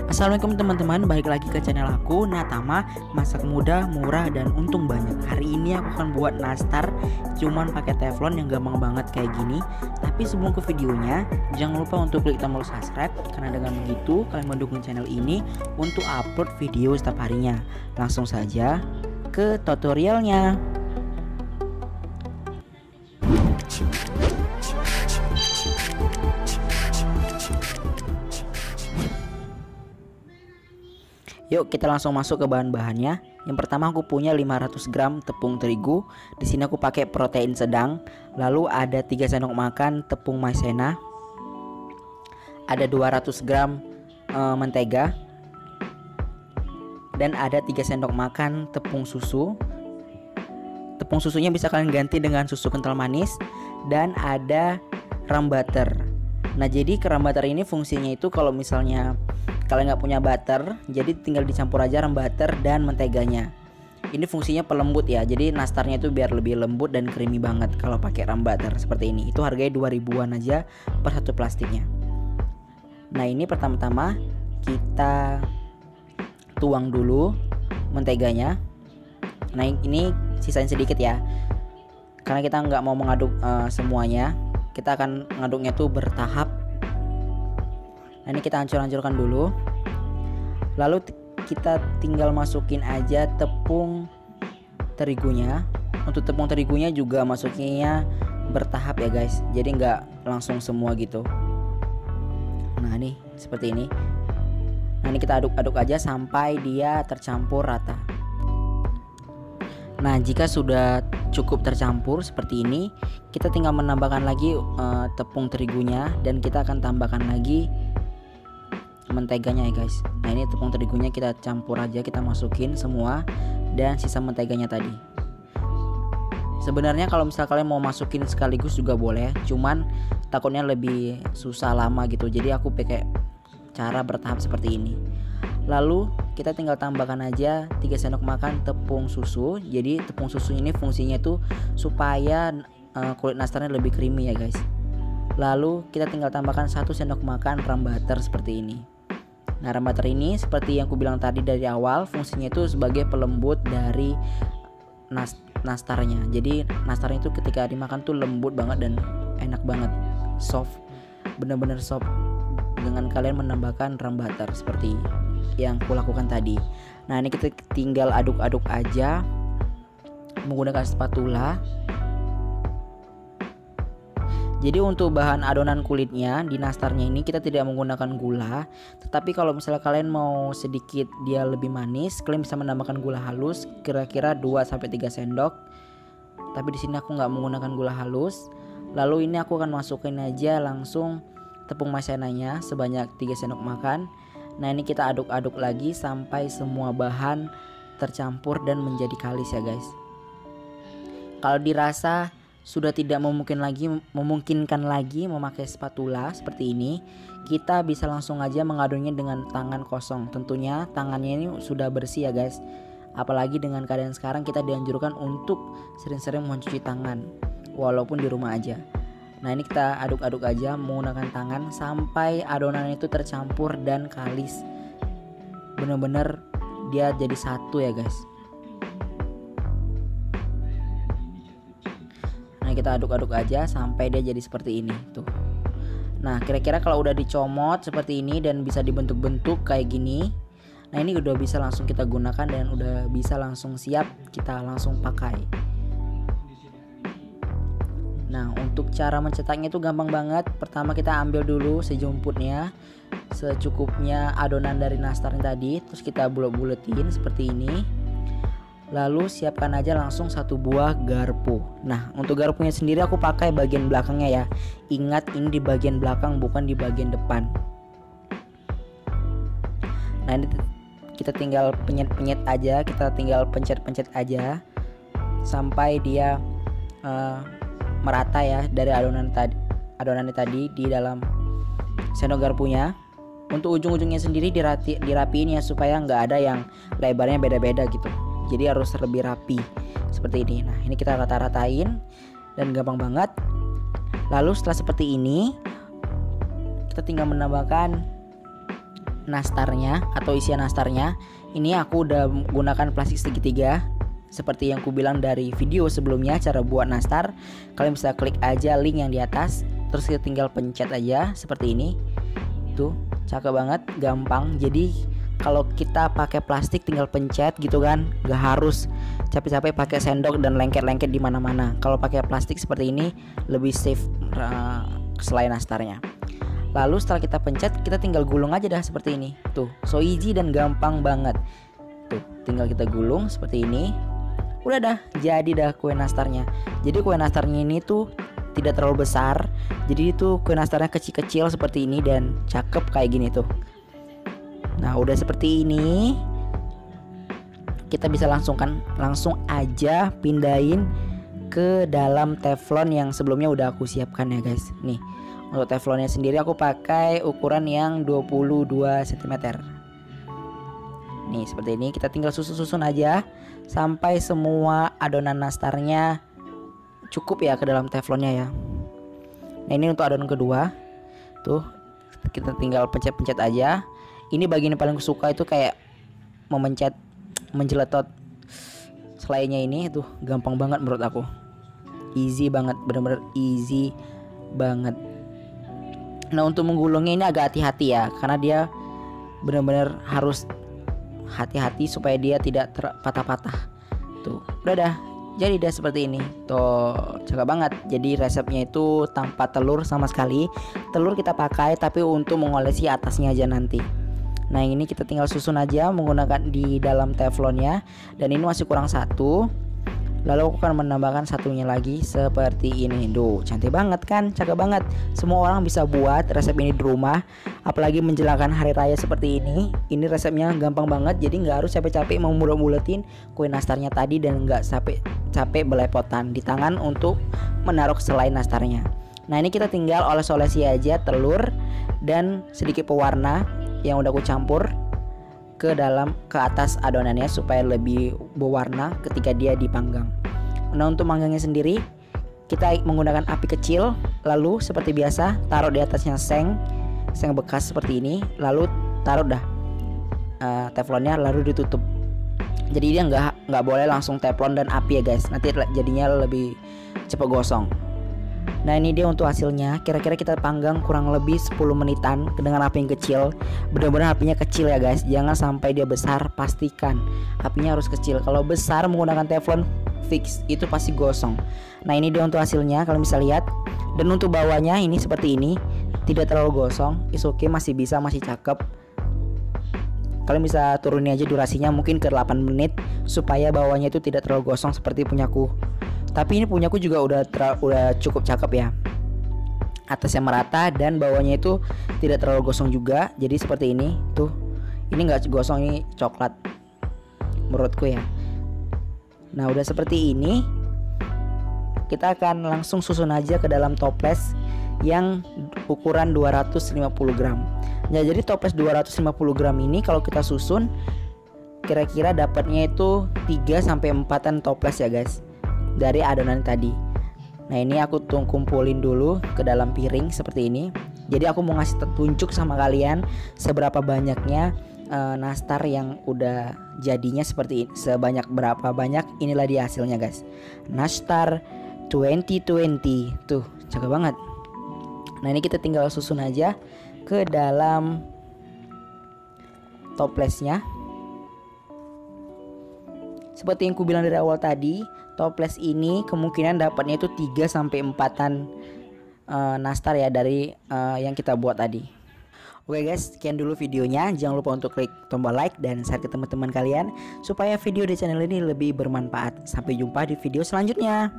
Assalamualaikum teman-teman, balik lagi ke channel aku, Natama. Masak mudah, murah, dan untung banyak. Hari ini aku akan buat nastar cuman pakai teflon yang gampang banget kayak gini. Tapi sebelum ke videonya, jangan lupa untuk klik tombol subscribe, karena dengan begitu kalian mendukung channel ini untuk upload video setiap harinya. Langsung saja ke tutorialnya. Yuk kita langsung masuk ke bahan-bahannya. Yang pertama aku punya 500 gram tepung terigu. Di sini aku pakai protein sedang. Lalu ada 3 sendok makan tepung maizena. Ada 200 gram mentega. Dan ada 3 sendok makan tepung susu. Tepung susunya bisa kalian ganti dengan susu kental manis. Dan ada ram butter. Nah, jadi ram butter ini fungsinya itu kalau misalnya kalian nggak punya butter, jadi tinggal dicampur aja ram butter dan menteganya. Ini fungsinya pelembut ya, jadi nastarnya itu biar lebih lembut dan creamy banget kalau pakai ram butter seperti ini. Itu harganya 2000-an aja per satu plastiknya. Nah, ini pertama-tama kita tuang dulu menteganya. Nah, ini sisain sedikit ya, karena kita nggak mau mengaduk semuanya. Kita akan mengaduknya tuh bertahap. Nah, ini kita hancur-hancurkan dulu. Lalu kita tinggal masukin aja tepung terigunya. Untuk tepung terigunya juga masukinnya bertahap ya guys, jadi nggak langsung semua gitu. Nah, ini seperti ini. Nah, ini kita aduk-aduk aja sampai dia tercampur rata. Nah, jika sudah cukup tercampur seperti ini, kita tinggal menambahkan lagi tepung terigunya, dan kita akan tambahkan lagi menteganya ya guys. Nah, ini tepung terigunya kita campur aja, kita masukin semua, dan sisa menteganya tadi. Sebenarnya kalau misal kalian mau masukin sekaligus juga boleh, cuman takutnya lebih susah lama gitu, jadi aku pakai cara bertahap seperti ini. Lalu kita tinggal tambahkan aja 3 sendok makan tepung susu. Jadi tepung susu ini fungsinya itu supaya kulit nastarnya lebih creamy ya guys. Lalu kita tinggal tambahkan 1 sendok makan ram butter seperti ini. Nah, ram butter ini seperti yang aku bilang tadi dari awal, fungsinya itu sebagai pelembut dari nastarnya. Jadi nastarnya itu ketika dimakan tuh lembut banget dan enak banget, soft, bener-bener soft, dengan kalian menambahkan ram butter seperti yang aku lakukan tadi. Nah, ini kita tinggal aduk-aduk aja menggunakan spatula. Jadi untuk bahan adonan kulitnya di nastarnya ini kita tidak menggunakan gula, tetapi kalau misalnya kalian mau sedikit dia lebih manis, kalian bisa menambahkan gula halus kira-kira 2-3 sendok. Tapi di sini aku nggak menggunakan gula halus. Lalu ini aku akan masukin aja langsung tepung maizenanya sebanyak 3 sendok makan. Nah, ini kita aduk-aduk lagi sampai semua bahan tercampur dan menjadi kalis ya guys. Kalau dirasa sudah tidak memungkinkan lagi memakai spatula seperti ini, kita bisa langsung aja mengaduknya dengan tangan kosong. Tentunya tangannya ini sudah bersih ya guys. Apalagi dengan keadaan sekarang, kita dianjurkan untuk sering-sering mencuci tangan walaupun di rumah aja. Nah, ini kita aduk-aduk aja menggunakan tangan sampai adonan itu tercampur dan kalis. Bener-bener dia jadi satu ya guys. Nah, kita aduk-aduk aja sampai dia jadi seperti ini tuh. Nah, kira-kira kalau udah dicomot seperti ini dan bisa dibentuk-bentuk kayak gini, nah ini udah bisa langsung kita gunakan dan udah bisa langsung siap kita langsung pakai. Nah, untuk cara mencetaknya itu gampang banget. Pertama kita ambil dulu sejumputnya, secukupnya adonan dari nastarnya tadi, terus kita bulet-buletin seperti ini. Lalu siapkan aja langsung 1 buah garpu. Nah, untuk garpunya sendiri aku pakai bagian belakangnya ya. Ingat, ini di bagian belakang bukan di bagian depan. Nah, ini kita tinggal penyet-penyet aja, kita tinggal pencet-pencet aja sampai dia merata ya dari adonannya tadi di dalam sendok garpunya. Untuk ujung-ujungnya sendiri dirapiin ya, supaya nggak ada yang lebarnya beda-beda gitu. Jadi harus lebih rapi seperti ini. Nah, ini kita rata-ratain dan gampang banget. Lalu setelah seperti ini, kita tinggal menambahkan nastarnya atau isian nastarnya. Ini aku udah gunakan plastik segitiga seperti yang ku bilang dari video sebelumnya cara buat nastar. Kalian bisa klik aja link yang di atas, terus kita tinggal pencet aja seperti ini. Tuh, cakep banget, gampang. Jadi kalau kita pakai plastik tinggal pencet gitu kan, gak harus capek-capek pakai sendok dan lengket-lengket di mana-mana. Kalau pakai plastik seperti ini lebih safe selain nastarnya. Lalu setelah kita pencet, kita tinggal gulung aja dah seperti ini. Tuh, so easy dan gampang banget. Tuh, tinggal kita gulung seperti ini. Udah dah, jadi dah kue nastarnya. Jadi kue nastarnya ini tuh tidak terlalu besar. Jadi itu kue nastarnya kecil-kecil seperti ini dan cakep kayak gini tuh. Nah, udah seperti ini. Kita bisa langsung aja pindahin ke dalam teflon yang sebelumnya udah aku siapkan ya guys. Nih, untuk teflonnya sendiri aku pakai ukuran yang 22 cm. Nih, seperti ini. Kita tinggal susun aja sampai semua adonan nastarnya cukup ya ke dalam teflonnya ya. Nah, ini untuk adonan kedua. Tuh, kita tinggal pencet-pencet aja. Ini bagian yang paling suka itu kayak menjeletot selayanya ini. Tuh, gampang banget menurut aku. Easy banget, bener-bener easy banget. Nah, untuk menggulungnya ini agak hati-hati ya, karena dia bener-bener harus hati-hati supaya dia tidak patah-patah. Tuh, udah dah. Jadi dah seperti ini. Tuh, cakep banget. Jadi resepnya itu tanpa telur sama sekali. Telur kita pakai tapi untuk mengolesi atasnya aja nanti. Nah, ini kita tinggal susun aja menggunakan di dalam teflonnya. Dan ini masih kurang satu. Lalu aku akan menambahkan satunya lagi seperti ini. Duh, cantik banget kan? Cakep banget. Semua orang bisa buat resep ini di rumah. Apalagi menjelang hari raya seperti ini. Ini resepnya gampang banget. Jadi nggak harus capek-capek mau mulet-muletin kue nastarnya tadi. Dan nggak capek belepotan di tangan untuk menaruh selai nastarnya. Nah, ini kita tinggal oles-olesi aja telur dan sedikit pewarna yang udah aku campur ke atas adonannya supaya lebih berwarna ketika dia dipanggang. Nah, untuk manggangnya sendiri kita menggunakan api kecil, lalu seperti biasa taruh di atasnya seng bekas seperti ini, lalu taruh dah teflonnya lalu ditutup. Jadi dia nggak boleh langsung teflon dan api ya guys, nanti jadinya lebih cepat gosong. Nah, ini dia untuk hasilnya. Kira-kira kita panggang kurang lebih 10 menitan dengan api yang kecil. Benar-benar apinya kecil ya guys. Jangan sampai dia besar, pastikan apinya harus kecil. Kalau besar menggunakan teflon fix itu pasti gosong. Nah, ini dia untuk hasilnya, kalian bisa lihat. Dan untuk bawahnya ini seperti ini, tidak terlalu gosong. Is okay, masih bisa, masih cakep. Kalian bisa turunin aja durasinya mungkin ke 8 menit supaya bawahnya itu tidak terlalu gosong seperti punyaku. Tapi ini punyaku juga udah cukup cakep ya. Atasnya merata dan bawahnya itu tidak terlalu gosong juga. Jadi seperti ini tuh. Ini nggak gosong, ini coklat menurutku ya. Nah, udah seperti ini. Kita akan langsung susun aja ke dalam toples yang ukuran 250 gram. Nah, jadi toples 250 gram ini kalau kita susun kira-kira dapatnya itu 3-4an toples ya guys, dari adonan tadi. Nah, ini aku kumpulin dulu ke dalam piring seperti ini. Jadi aku mau ngasih tunjuk sama kalian seberapa banyaknya nastar yang udah jadinya seperti ini. Sebanyak berapa banyak, inilah dia hasilnya guys. Nastar 2020. Tuh, cakep banget. Nah, ini kita tinggal susun aja ke dalam toplesnya. Seperti yang ku bilang dari awal tadi, toples ini kemungkinan dapatnya itu 3-4an nastar ya dari yang kita buat tadi. Oke guys, sekian dulu videonya. Jangan lupa untuk klik tombol like dan share ke teman-teman kalian supaya video di channel ini lebih bermanfaat. Sampai jumpa di video selanjutnya.